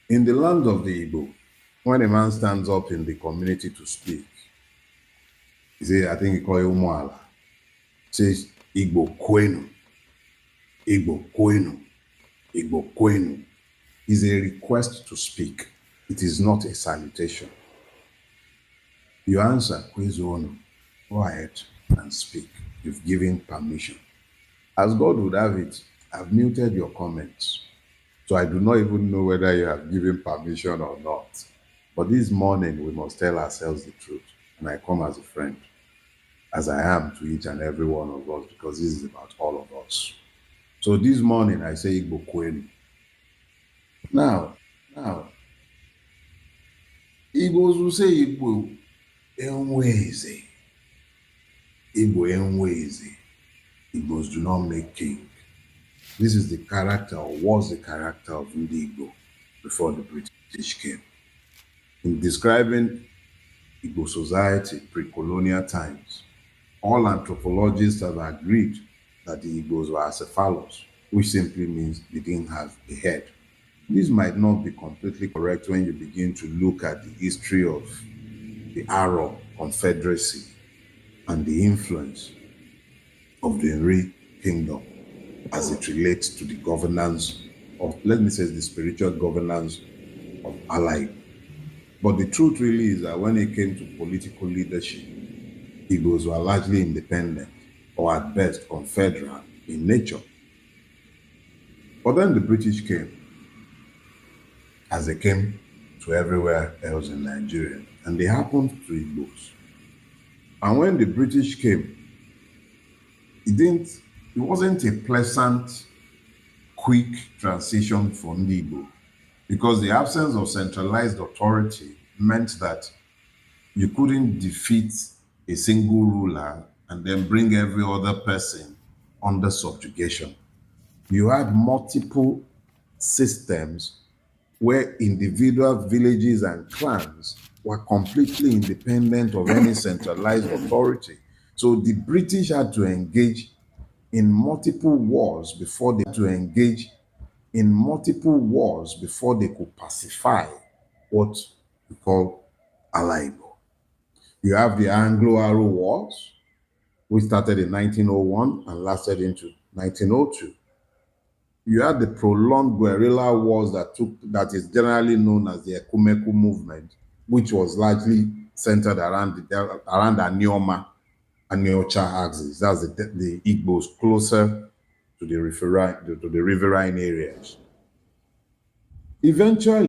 In the land of the Igbo, when a man stands up in the community to speak, he say, I think he call it Umuala, says Igbo Kwenu, Igbo Kwenu, Igbo Kwenu. Is a request to speak. It is not a salutation. You answer, Kwezono, go ahead and speak. You've given permission. As God would have it, I've muted your comments. So I do not even know whether you have given permission or not. But this morning, we must tell ourselves the truth. And I come as a friend, as I am to each and every one of us, because this is about all of us. So this morning, I say Igbo Kwenu. Now, Igbos will say Igbo Enwe. Igbo Enwe. Igbos do not make king. This is the character, or was the character of Ndi Igbo before the British came. In describing Igbo society pre-colonial times, all anthropologists have agreed that the Igbos were acephalous, which simply means they didn't have a head. This might not be completely correct when you begin to look at the history of the Arab Confederacy and the influence of the Enwe kingdom as it relates to the governance of, let me say, the spiritual governance of Ala. But the truth really is that when it came to political leadership, Igbos were largely independent, or at best confederal in nature. But then the British came, as they came to everywhere else in Nigeria, and they happened to Igbos. And when the British came, it wasn't a pleasant, quick transition for Ndi Igbo, because the absence of centralized authority meant that you couldn't defeat a single ruler and then bring every other person under subjugation. You had multiple systems where individual villages and clans were completely independent of any centralized authority. So the British had to engage in multiple wars before they could pacify what we call Ala Igbo. You have the Anglo-Aro Wars, which started in 1901 and lasted into 1902. You had the prolonged guerrilla wars that is generally known as the Ekumeku movement, which was largely centered around the Anioma and Neocha axis. That's the Igbos closer to the riverine areas. Eventually,